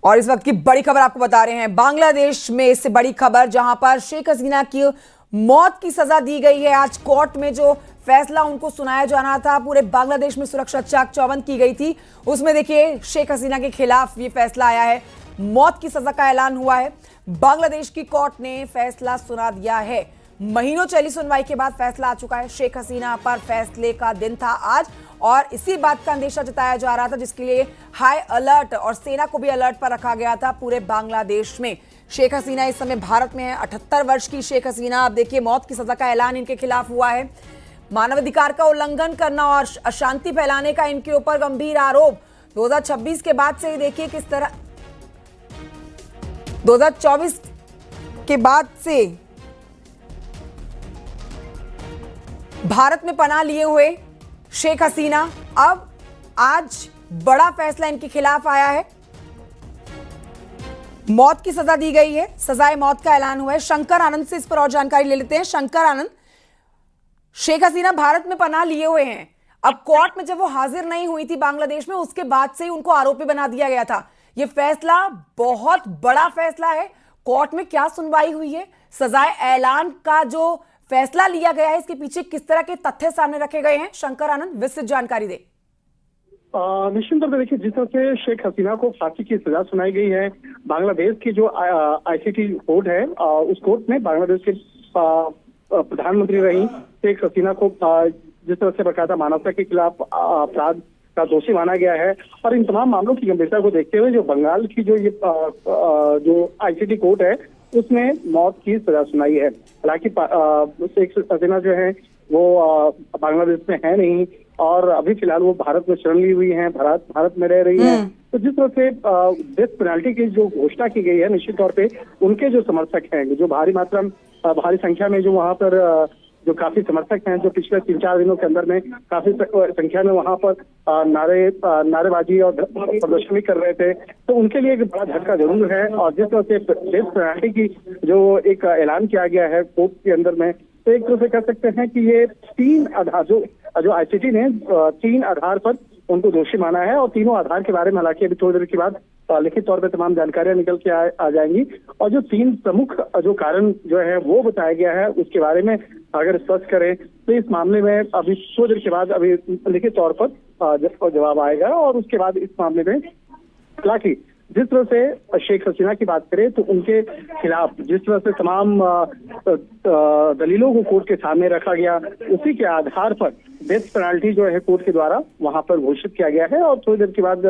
और इस वक्त की बड़ी खबर आपको बता रहे हैं, बांग्लादेश में इससे बड़ी खबर, जहां पर शेख हसीना की मौत की सजा दी गई है। आज कोर्ट में जो फैसला उनको सुनाया जाना था, पूरे बांग्लादेश में सुरक्षा चाक चौबंद की गई थी, उसमें देखिए शेख हसीना के खिलाफ ये फैसला आया है। मौत की सजा का ऐलान हुआ है। बांग्लादेश की कोर्ट ने फैसला सुना दिया है। महीनों चली सुनवाई के बाद फैसला आ चुका है। शेख हसीना पर फैसले का दिन था आज, और इसी बात का अंदेशा जताया जा रहा था, जिसके लिए हाई अलर्ट और सेना को भी अलर्ट पर रखा गया था पूरे बांग्लादेश में। शेख हसीना इस समय भारत में है। 78 वर्ष की शेख हसीना, अब देखिए मौत की सजा का ऐलान इनके खिलाफ हुआ है। मानवाधिकार का उल्लंघन करना और अशांति फैलाने का इनके ऊपर गंभीर आरोप। 2026 के बाद से ही देखिए किस तरह 2024 के बाद से भारत में पनाह लिए हुए शेख हसीना, अब आज बड़ा फैसला इनके खिलाफ आया है। मौत की सजा दी गई है, सजाए मौत का ऐलान हुआ है। शंकर आनंद से इस पर और जानकारी ले लेते हैं। शंकर आनंद, शेख हसीना भारत में पनाह लिए हुए हैं। अब कोर्ट में जब वो हाजिर नहीं हुई थी बांग्लादेश में, उसके बाद से ही उनको आरोपी बना दिया गया था। यह फैसला बहुत बड़ा फैसला है। कोर्ट में क्या सुनवाई हुई है, सजाए ऐलान का जो फैसला लिया गया है, इसके पीछे किस तरह के तथ्य सामने रखे गए हैं? शंकर आनंद, विस्तृत जानकारी दे। निश्चित तौर पर देखिए, जिस तरह से शेख हसीना को फांसी की सजा सुनाई गई है, बांग्लादेश की जो आईसीटी कोर्ट है, उस कोर्ट में बांग्लादेश के प्रधानमंत्री रही शेख हसीना को जिस तरह से बकायदा मानवता के खिलाफ अपराध का दोषी माना गया है। और इन तमाम मामलों की गंभीरता को देखते हुए जो बंगाल की जो आईसीटी कोर्ट है, उसने मौत की सजा सुनाई है। हालांकि शेख हसीना जो है वो बांग्लादेश में है नहीं, और अभी फिलहाल वो भारत में शरण ली हुई हैं, भारत में रह रही हैं। तो जिस तरह से डेथ पेनल्टी की जो घोषणा की गई है, निश्चित तौर पे उनके जो समर्थक हैं, जो भारी संख्या में जो वहां पर जो काफी समर्थक हैं, जो पिछले 3-4 दिनों के अंदर में काफी संख्या में वहां पर नारेबाजी और प्रदर्शन भी कर रहे थे, तो उनके लिए एक बड़ा झटका जरूर है। और जिस तरह से डेथ पेनल्टी की जो एक ऐलान किया गया है कोर्ट के अंदर में, तो एक तरह से कह सकते हैं कि ये 3 आधार जो आईसीटी ने 3 आधार पर उनको दोषी माना है। और तीनों आधार के बारे में हालांकि अभी थोड़ी देर के बाद लिखित तौर पे तमाम जानकारियां निकल के आ जाएंगी। और जो 3 प्रमुख जो कारण जो है वो बताया गया है, उसके बारे में अगर स्पष्ट करें तो इस मामले में अभी थोड़ी देर के बाद अभी लिखित तौर पर जवाब आएगा। और उसके बाद इस मामले में हालांकि जिस तरह से शेख हसीना की बात करें तो उनके खिलाफ जिस तरह से तमाम दलीलों को कोर्ट के सामने रखा गया, उसी के आधार पर डेथ पेनल्टी जो है कोर्ट के द्वारा वहां पर घोषित किया गया है। और थोड़ी देर के बाद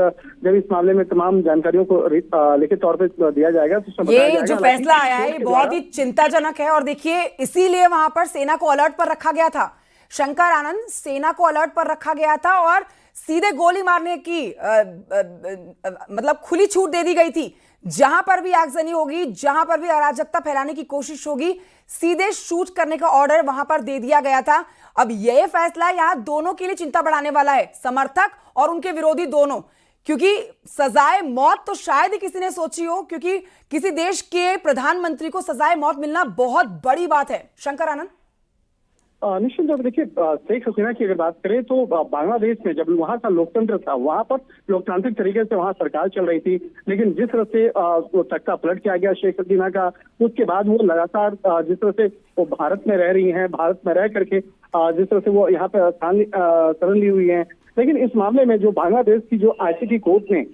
जब इस मामले में तमाम जानकारियों को लिखित तौर पर दिया जाएगा तो ये जो फैसला आया है ये बहुत ही चिंताजनक है। और देखिए इसीलिए वहां पर सेना को अलर्ट पर रखा गया था। शंकर आनंद, सेना को अलर्ट पर रखा गया था और सीधे गोली मारने की मतलब खुली छूट दे दी गई थी। जहां पर भी आगजनी होगी, जहां पर भी अराजकता फैलाने की कोशिश होगी, सीधे शूट करने का ऑर्डर वहां पर दे दिया गया था। अब यह फैसला यहां दोनों के लिए चिंता बढ़ाने वाला है, समर्थक और उनके विरोधी दोनों, क्योंकि सजाए मौत तो शायद ही किसी ने सोची हो, क्योंकि किसी देश के प्रधानमंत्री को सजाए मौत मिलना बहुत बड़ी बात है। शंकर आनंद, निश्चित तौर पर देखिए, शेख हसीना की अगर बात करें तो बांग्लादेश में जब वहां का लोकतंत्र था, वहां पर लोकतांत्रिक तरीके से वहां सरकार चल रही थी, लेकिन जिस तरह से वो तख्ता पलट किया गया शेख हसीना का, उसके बाद वो लगातार जिस तरह से वो भारत में रह रही हैं, भारत में रह करके जिस तरह से वो यहाँ पे शरण ली हुई है। लेकिन इस मामले में जो बांग्लादेश की जो आईसीटी कोर्ट ने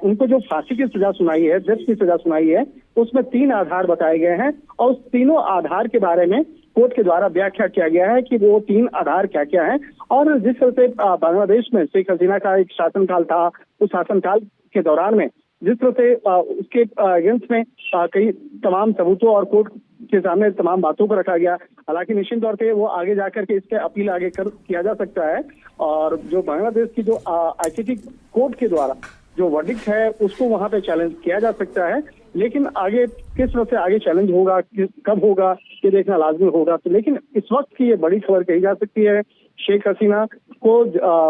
उनको जो फांसी की सजा सुनाई है, डेथ की सजा सुनाई है, उसमें 3 आधार बताए गए हैं। और उस तीनों आधार के बारे में कोर्ट के द्वारा व्याख्या किया गया है कि वो 3 आधार क्या क्या है। और जिस तरह से बांग्लादेश में शेख हसीना का एक शासनकाल था, उस शासनकाल के दौरान में जिस तरह से उसके अगेंस्ट में कई तमाम सबूतों और कोर्ट के सामने तमाम बातों को रखा गया। हालांकि निश्चित तौर पे वो आगे जाकर के इसके अपील आगे किया जा सकता है। और जो बांग्लादेश की जो आईसीटी कोर्ट के द्वारा जो वर्डिक्ट है, उसको वहां पे चैलेंज किया जा सकता है। लेकिन आगे किस तरह से आगे चैलेंज होगा, कब होगा, ये देखना लाजमी होगा। तो लेकिन इस वक्त की ये बड़ी खबर कही जा सकती है, शेख हसीना को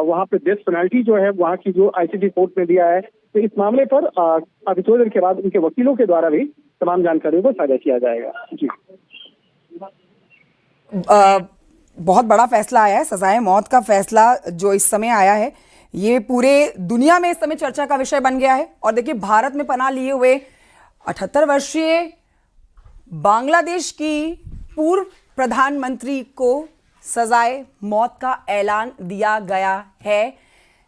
वहां पे डेथ पेनल्टी जो है वहां की जो आईसीटी कोर्ट ने दिया है। तो इस मामले पर अभी थोड़ी देर के बाद उनके वकीलों के द्वारा भी तमाम जानकारियों को साझा किया जाएगा। जी, बहुत बड़ा फैसला आया है, सजाए मौत का फैसला जो इस समय आया है, ये पूरे दुनिया में इस समय चर्चा का विषय बन गया है। और देखिए, भारत में पनाह लिए हुए 78 वर्षीय बांग्लादेश की पूर्व प्रधानमंत्री को सजाए मौत का ऐलान दिया गया है,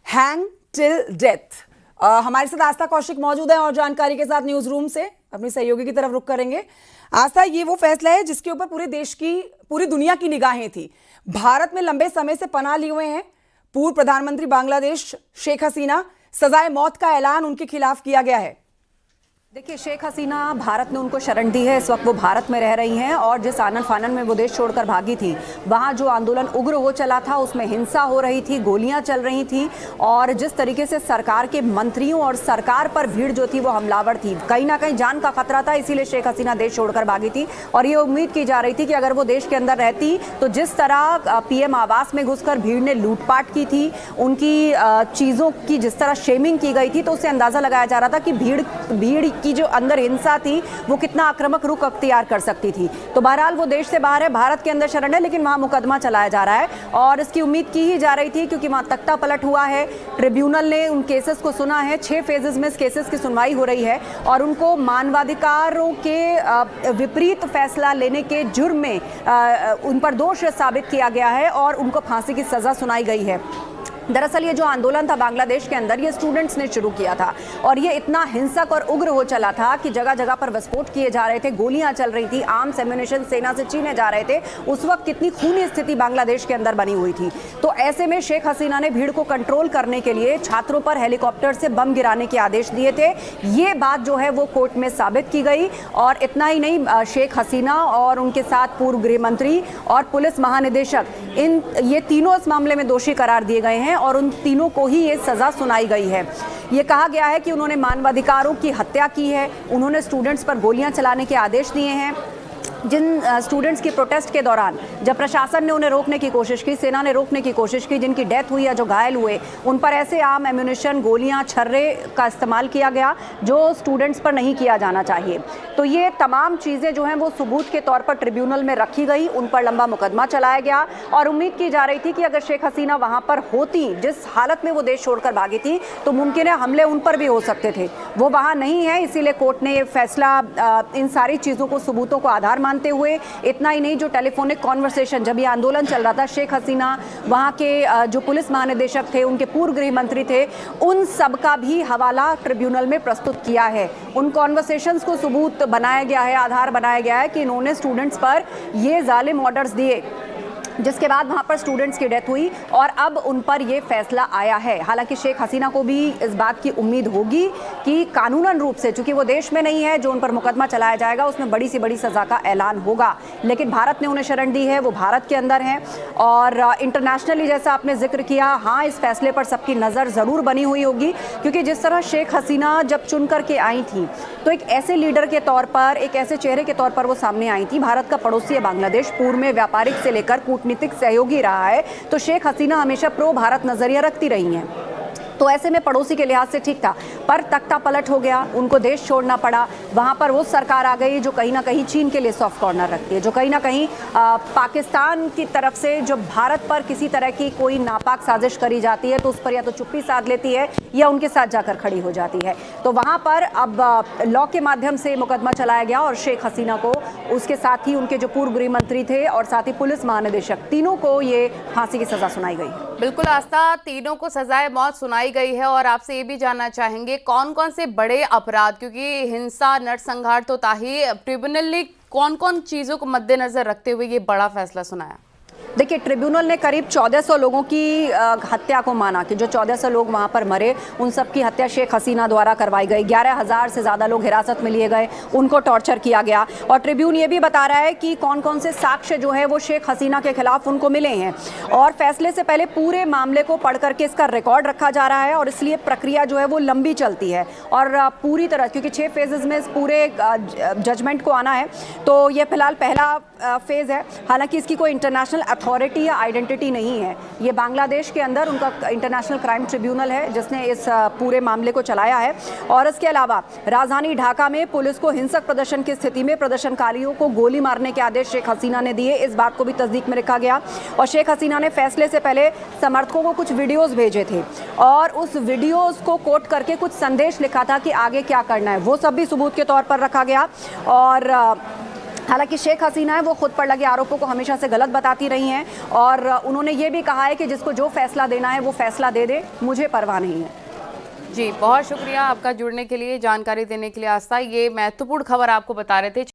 हैंग टिल डेथ। हमारे साथ आस्था कौशिक मौजूद है और जानकारी के साथ न्यूज रूम से अपनी सहयोगी की तरफ रुख करेंगे। आस्था, ये वो फैसला है जिसके ऊपर पूरी दुनिया की निगाहें थी। भारत में लंबे समय से पनाह लिए हुए हैं पूर्व प्रधानमंत्री बांग्लादेश शेख हसीना, सजाए मौत का ऐलान उनके खिलाफ किया गया है। देखिए, शेख हसीना, भारत ने उनको शरण दी है। इस वक्त वो भारत में रह रही हैं और जिस आनन फानन में वो देश छोड़कर भागी थी, वहाँ जो आंदोलन उग्र हो चला था, उसमें हिंसा हो रही थी, गोलियां चल रही थी और जिस तरीके से सरकार के मंत्रियों और सरकार पर भीड़ जो थी वो हमलावर थी, कहीं ना कहीं जान का खतरा था। इसीलिए शेख हसीना देश छोड़कर भागी थी और ये उम्मीद की जा रही थी कि अगर वो देश के अंदर रहती तो जिस तरह पीएम आवास में घुसकर भीड़ ने लूटपाट की थी, उनकी चीज़ों की जिस तरह शेमिंग की गई थी, तो उससे अंदाज़ा लगाया जा रहा था कि भीड़ की जो अंदर हिंसा थी वो कितना आक्रामक रुख अख्तियार कर सकती थी। तो बहरहाल वो देश से बाहर है, भारत के अंदर शरण है, लेकिन वहां मुकदमा चलाया जा रहा है और इसकी उम्मीद की ही जा रही थी क्योंकि वहां तख्ता पलट हुआ है। ट्रिब्यूनल ने उन केसेस को सुना है, 6 फेजेस में इस केसेस की सुनवाई हो रही है और उनको मानवाधिकारों के विपरीत फैसला लेने के जुर्म में उन पर दोष साबित किया गया है और उनको फांसी की सजा सुनाई गई है। दरअसल ये जो आंदोलन था बांग्लादेश के अंदर, ये स्टूडेंट्स ने शुरू किया था और ये इतना हिंसक और उग्र हो चला था कि जगह जगह पर विस्फोट किए जा रहे थे, गोलियां चल रही थी, आर्म्स एम्यूनिशन सेना से छीने जा रहे थे। उस वक्त कितनी खूनी स्थिति बांग्लादेश के अंदर बनी हुई थी। तो ऐसे में शेख हसीना ने भीड़ को कंट्रोल करने के लिए छात्रों पर हेलीकॉप्टर से बम गिराने के आदेश दिए थे। ये बात जो है वो कोर्ट में साबित की गई और इतना ही नहीं, शेख हसीना और उनके साथ पूर्व गृह मंत्री और पुलिस महानिदेशक, ये तीनों इस मामले में दोषी करार दिए गए हैं और उन तीनों को ही ये सजा सुनाई गई है। ये कहा गया है कि उन्होंने मानवाधिकारों की हत्या की है, उन्होंने स्टूडेंट्स पर गोलियां चलाने के आदेश दिए हैं। जिन स्टूडेंट्स की प्रोटेस्ट के दौरान जब प्रशासन ने उन्हें रोकने की कोशिश की, सेना ने रोकने की कोशिश की, जिनकी डेथ हुई या जो घायल हुए, उन पर ऐसे आम एम्यूनिशन, गोलियां, छर्रे का इस्तेमाल किया गया जो स्टूडेंट्स पर नहीं किया जाना चाहिए। तो ये तमाम चीज़ें जो हैं वो सबूत के तौर पर ट्रिब्यूनल में रखी गई, उन पर लंबा मुकदमा चलाया गया और उम्मीद की जा रही थी कि अगर शेख हसीना वहाँ पर होती, जिस हालत में वो देश छोड़कर भागी थी, तो मुमकिन है हमले उन पर भी हो सकते थे। वो वहाँ नहीं है, इसीलिए कोर्ट ने ये फैसला इन सारी चीज़ों को, सबूतों को आधार मानते हुए, इतना ही नहीं, जो टेलीफोनिक कॉन्वर्सेशन जब ये आंदोलन चल रहा था, शेख हसीना, वहाँ के जो पुलिस महानिदेशक थे, उनके पूर्व गृह मंत्री थे, उन सब का भी हवाला ट्रिब्यूनल में प्रस्तुत किया है। उन कॉन्वर्सेशंस को सबूत बनाया गया है, आधार बनाया गया है कि इन्होंने स्टूडेंट्स पर ये जालिम ऑर्डर्स दिए, जिसके बाद वहाँ पर स्टूडेंट्स की डेथ हुई और अब उन पर यह फैसला आया है। हालांकि शेख हसीना को भी इस बात की उम्मीद होगी कि कानूनन रूप से, चूंकि वो देश में नहीं है, जो उन पर मुकदमा चलाया जाएगा उसमें बड़ी से बड़ी सज़ा का ऐलान होगा। लेकिन भारत ने उन्हें शरण दी है, वो भारत के अंदर हैं और इंटरनेशनली, जैसा आपने जिक्र किया, हाँ, इस फैसले पर सबकी नज़र ज़रूर बनी हुई होगी क्योंकि जिस तरह शेख हसीना जब चुन करके आई थी तो एक ऐसे लीडर के तौर पर, एक ऐसे चेहरे के तौर पर वो सामने आई थी। भारत का पड़ोसी है बांग्लादेश, पूर्व में व्यापारिक से लेकर कूटनीतिक सहयोगी रहा है, तो शेख हसीना हमेशा प्रो भारत नजरिया रखती रही हैं। तो ऐसे में पड़ोसी के लिहाज से ठीक था, पर तख्ता पलट हो गया, उनको देश छोड़ना पड़ा। वहाँ पर वो सरकार आ गई जो कहीं ना कहीं चीन के लिए सॉफ्ट कॉर्नर रखती है, जो कहीं ना कहीं पाकिस्तान की तरफ से जब भारत पर किसी तरह की कोई नापाक साजिश करी जाती है तो उस पर या तो चुप्पी साध लेती है या उनके साथ जाकर खड़ी हो जाती है। तो वहाँ पर अब लॉ के माध्यम से मुकदमा चलाया गया और शेख हसीना को, उसके साथ ही उनके जो पूर्व गृह मंत्री थे और साथ ही पुलिस महानिदेशक, तीनों को ये फांसी की सजा सुनाई गई। बिल्कुल आस्था, तीनों को सजाए मौत सुनाई गई है और आपसे ये भी जानना चाहेंगे कौन कौन से बड़े अपराध, क्योंकि हिंसा, नरसंहार तो था ही, ट्रिब्यूनल ने कौन कौन चीजों को मद्देनजर रखते हुए ये बड़ा फैसला सुनाया? देखिए, ट्रिब्यूनल ने करीब 1400 लोगों की हत्या को माना कि जो 1400 लोग वहाँ पर मरे, उन सब की हत्या शेख हसीना द्वारा करवाई गई। 11,000 से ज़्यादा लोग हिरासत में लिए गए, उनको टॉर्चर किया गया और ट्रिब्यून ये भी बता रहा है कि कौन कौन से साक्ष्य जो है वो शेख हसीना के खिलाफ उनको मिले हैं और फैसले से पहले पूरे मामले को पढ़ करके इसका रिकॉर्ड रखा जा रहा है और इसलिए प्रक्रिया जो है वो लंबी चलती है और पूरी तरह, क्योंकि 6 फेजेस में इस पूरे जजमेंट को आना है, तो ये फिलहाल पहला फेज़ है। हालांकि इसकी कोई इंटरनेशनल अथॉरिटी या आइडेंटिटी नहीं है। ये बांग्लादेश के अंदर उनका इंटरनेशनल क्राइम ट्रिब्यूनल है जिसने इस पूरे मामले को चलाया है। और इसके अलावा राजधानी ढाका में पुलिस को हिंसक प्रदर्शन की स्थिति में प्रदर्शनकारियों को गोली मारने के आदेश शेख हसीना ने दिए। इस बात को भी तस्दीक में रखा गया और शेख हसीना ने फैसले से पहले समर्थकों को कुछ वीडियोस भेजे थे और उस वीडियोस को कोट करके कुछ संदेश लिखा था कि आगे क्या करना है, वो सब भी सबूत के तौर पर रखा गया। और हालांकि शेख हसीना है वो खुद पर लगे आरोपों को हमेशा से गलत बताती रही हैं और उन्होंने ये भी कहा है कि जिसको जो फैसला देना है वो फैसला दे दे, मुझे परवाह नहीं है। जी, बहुत शुक्रिया आपका जुड़ने के लिए, जानकारी देने के लिए आस्था। ये महत्वपूर्ण खबर आपको बता रहे थे।